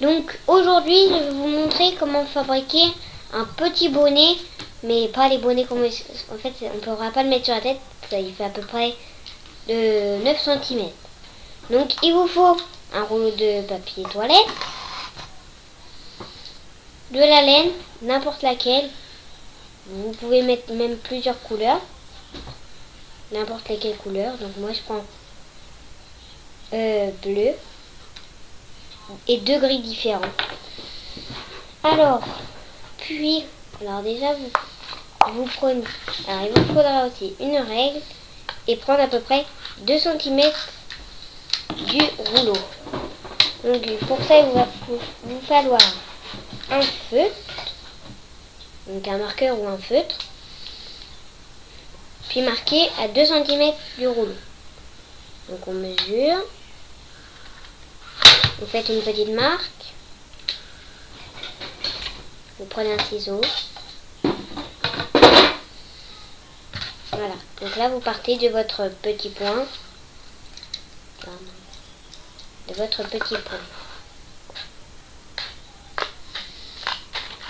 Donc aujourd'hui je vais vous montrer comment fabriquer un petit bonnet, mais pas les bonnets comme en fait on ne pourra pas le mettre sur la tête, ça il fait à peu près de 9 cm. Donc il vous faut un rouleau de papier toilette, de la laine, n'importe laquelle, vous pouvez mettre même plusieurs couleurs, n'importe laquelle couleur, donc moi je prends bleu et 2 gris différents. Alors déjà vous prenez, alors il vous faudra aussi une règle et prendre à peu près 2 cm du rouleau. Donc pour ça il va vous falloir un feutre, donc un marqueur ou un feutre, puis marquer à 2 cm du rouleau. Donc on mesure, vous faites une petite marque, vous prenez un ciseau, voilà, donc là vous partez de votre petit point,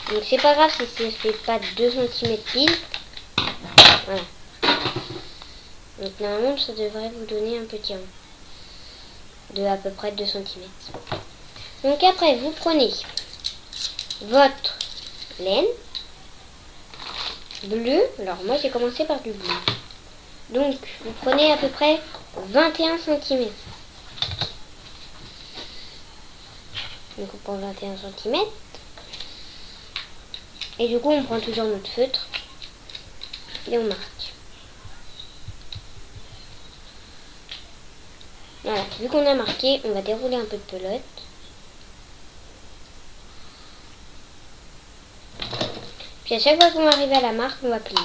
donc c'est pas grave si ça fait pas 2 cm pile, voilà, donc normalement ça devrait vous donner un petit rond de à peu près 2 cm. Donc après vous prenez votre laine bleue, alors moi j'ai commencé par du bleu, donc vous prenez à peu près 21 cm. Donc on prend 21 cm. Et du coup on prend toujours notre feutre et on marque. Voilà, vu qu'on a marqué, on va dérouler un peu de pelote. Puis à chaque fois qu'on va arriver à la marque, on va plier.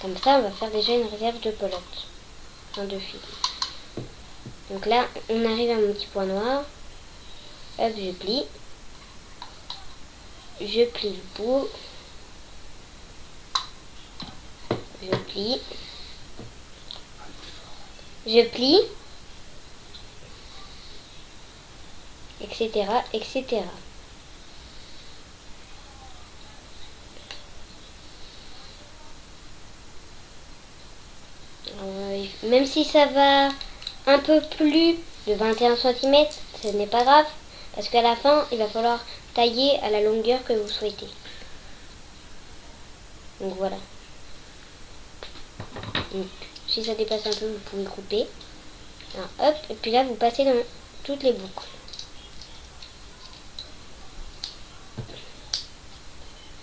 Comme ça, on va faire déjà une réserve de pelote en 2 fils. Donc là, on arrive à mon petit point noir. Hop, je plie. Je plie le bout. Je plie. Je plie. Etc. etc. Même si ça va un peu plus de 21 cm, ce n'est pas grave, parce qu'à la fin, il va falloir tailler à la longueur que vous souhaitez. Donc voilà. Donc, si ça dépasse un peu, vous pouvez couper. Alors, hop, et puis là, vous passez dans toutes les boucles.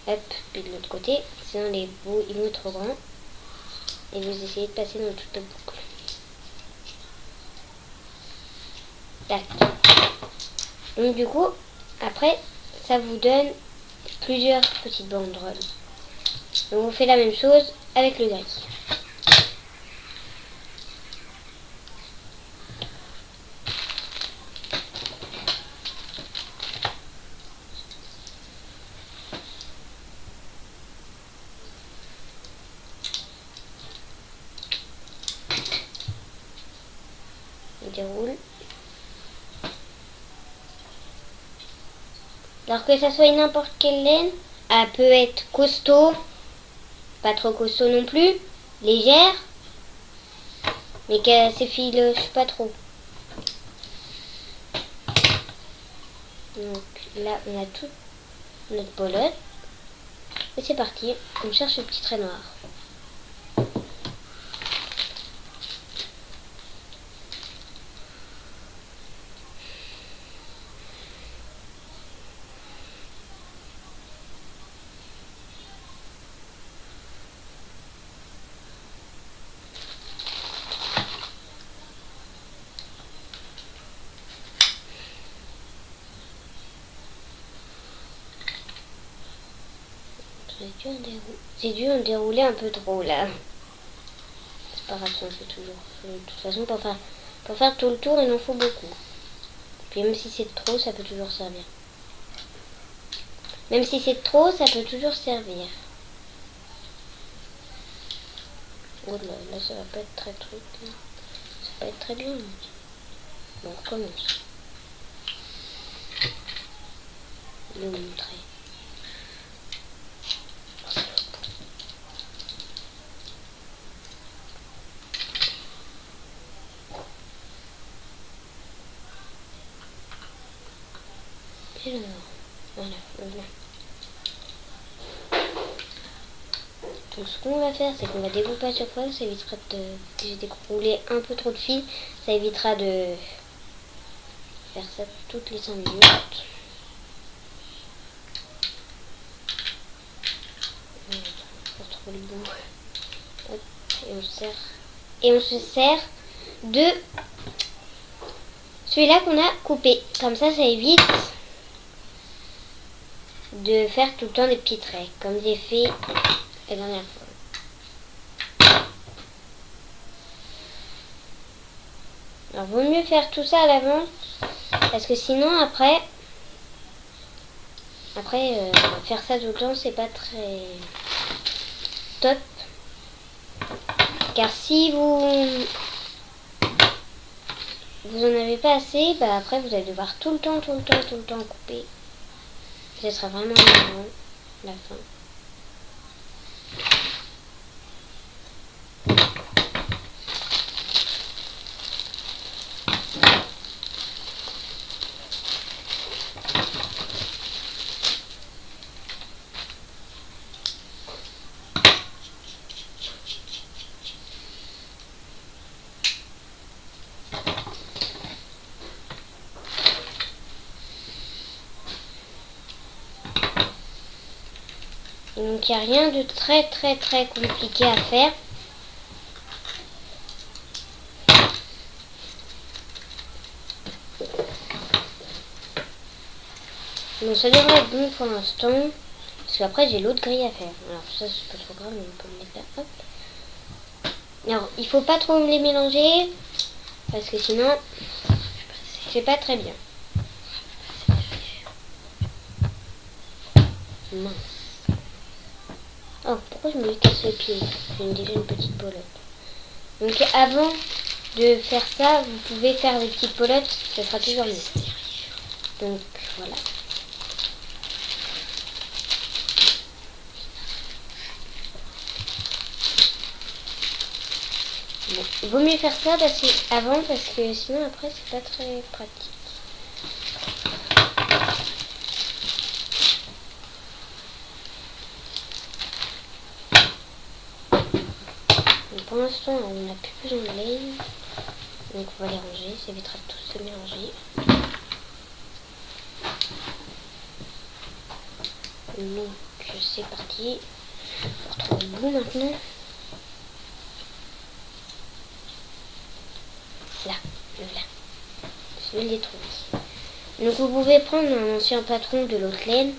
Hop, puis de l'autre côté, sinon les bouts ils vont être trop grands. Et vous essayez de passer dans toutes les boucles. Tac. Donc du coup, après, ça vous donne plusieurs petites banderoles. Donc on fait la même chose avec le gris. On déroule. Alors que ça soit n'importe quelle laine, elle peut être costaud, pas trop costaud non plus, légère, mais qu'elle s'effiloche pas trop. Donc là on a tout notre pelote. Et c'est parti, on cherche le petit trait noir. J'ai dû en dérouler un peu trop là. C'est pas grave, ça on fait toujours. De toute façon, pour faire tout le tour, il en faut beaucoup. Puis même si c'est trop, ça peut toujours servir. Même si c'est trop, ça peut toujours servir. Oh là, là ça va pas être très truc. Là. Ça pas être très bien. Bon, on recommence. Je vais vous montrer. Alors, voilà, voilà. Donc ce qu'on va faire, c'est qu'on va découper à chaque fois, ça évitera de j'ai déroulé un peu trop de fil, ça évitera de faire ça toutes les 5 minutes. On retrouve le bout. Hop, et on se sert de celui-là qu'on a coupé. Comme ça évite de faire tout le temps des petits traits, comme j'ai fait la dernière fois. Alors vaut mieux faire tout ça à l'avance, parce que sinon après faire ça tout le temps c'est pas très top. Car si vous en avez pas assez, bah après vous allez devoir tout le temps couper. Ce sera vraiment énervant la fin. Donc il n'y a rien de très compliqué à faire. Donc ça devrait être bon pour l'instant. Parce qu'après j'ai l'autre grille à faire. Alors ça c'est pas trop grave, mais on peut le faire. Hop. Alors il faut pas trop les mélanger. Parce que sinon c'est pas très bien. Mince. Oh, pourquoi je me casse le pied? J'ai déjà une petite pelote. Donc avant de faire ça, vous pouvez faire des petites pelotes, ça sera toujours mieux. Donc voilà. Bon, il vaut mieux faire ça avant parce que sinon après c'est pas très pratique. Donc pour l'instant on n'a plus besoin de laine. Donc on va les ranger, ça évitera de tous se mélanger. Donc c'est parti. On retrouve le bout maintenant. Là, voilà. Je l'ai trouvé. Donc vous pouvez prendre un ancien patron de l'autre laine.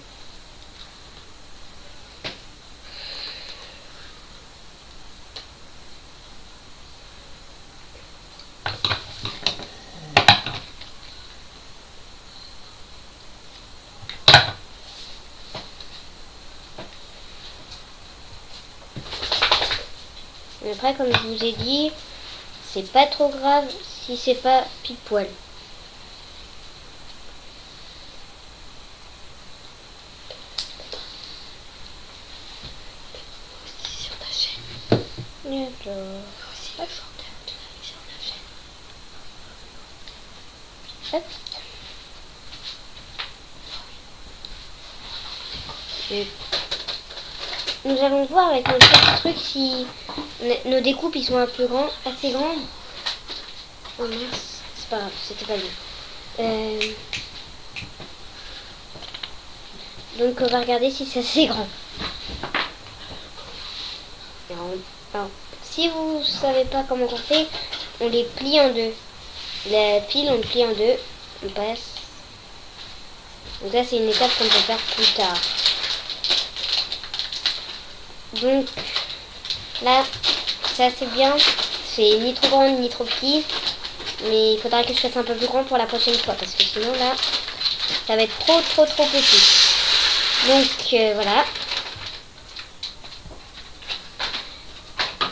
Et après, comme je vous ai dit, c'est pas trop grave si c'est pas pile poil. Sur ta chaîne. D'accord. Aussi la chanteur de la sur la chaîne. Hop. Et nous allons voir avec notre petit truc si nos découpes ils sont un peu grands, assez grandes. Oh mince, c'est pas grave, c'était pas bien. Donc on va regarder si c'est assez grand. Alors, si vous savez pas comment on fait, on les plie en deux. La pile on le plie en deux, on passe. Donc ça c'est une étape qu'on peut faire plus tard. Donc là, ça c'est bien, c'est ni trop grand ni trop petit, mais il faudra que je fasse un peu plus grand pour la prochaine fois parce que sinon là, ça va être trop petit. Donc voilà.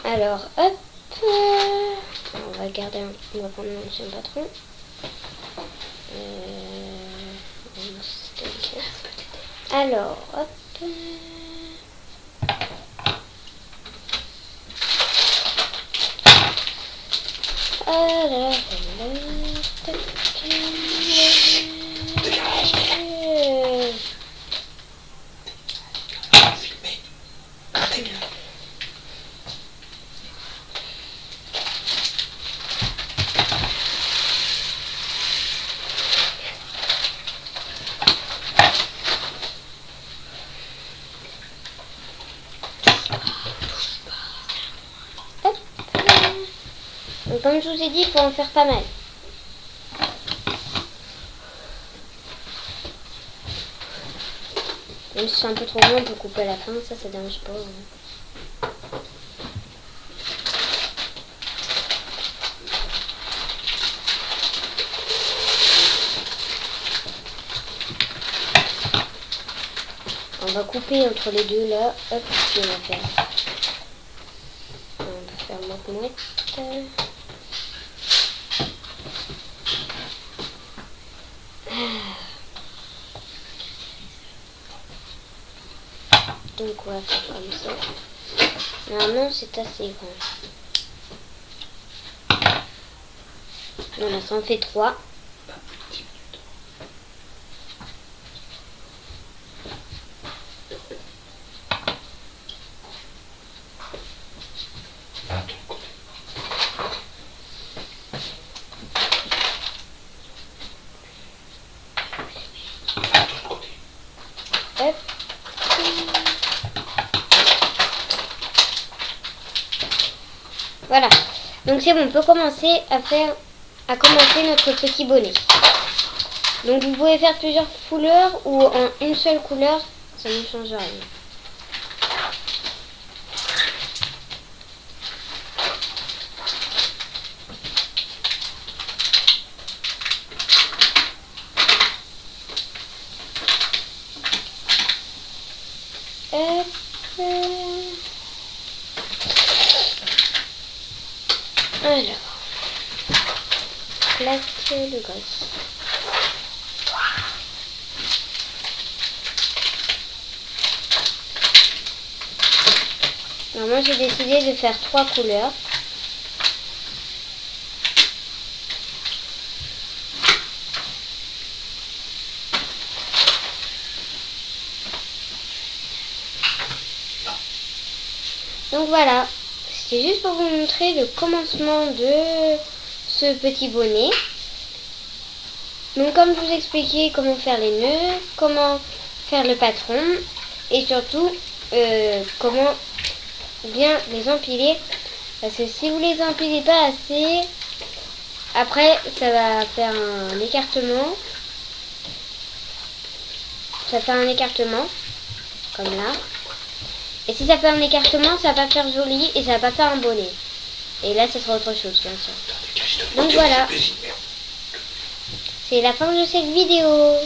Alors hop, on va garder on va prendre l'ancien patron. Alors, hop. Alors, donc, comme je vous ai dit, il faut en faire pas mal. Même si c'est un peu trop long, on peut couper à la fin, ça dérange pas. On va couper entre les deux là, hop, puis on va faire moite-moite. Donc on va faire comme ça. Normalement c'est assez grand. Voilà, ça en fait 3. Hop. Voilà. Donc c'est bon, on peut commencer à commencer notre petit bonnet. Donc vous pouvez faire plusieurs couleurs ou en une seule couleur, ça ne change rien. Hop. Alors, plaque le gosse. Alors moi j'ai décidé de faire 3 couleurs. Donc voilà, c'était juste pour vous montrer le commencement de ce petit bonnet. Donc comme je vous expliquais comment faire les nœuds, comment faire le patron et surtout comment bien les empiler. Parce que si vous les empilez pas assez, après ça va faire un écartement. Ça fait un écartement, comme là. Et si ça fait un écartement, ça va pas faire joli et ça va pas faire un bonnet. Et là, ça sera autre chose, bien sûr. Donc voilà. C'est la fin de cette vidéo.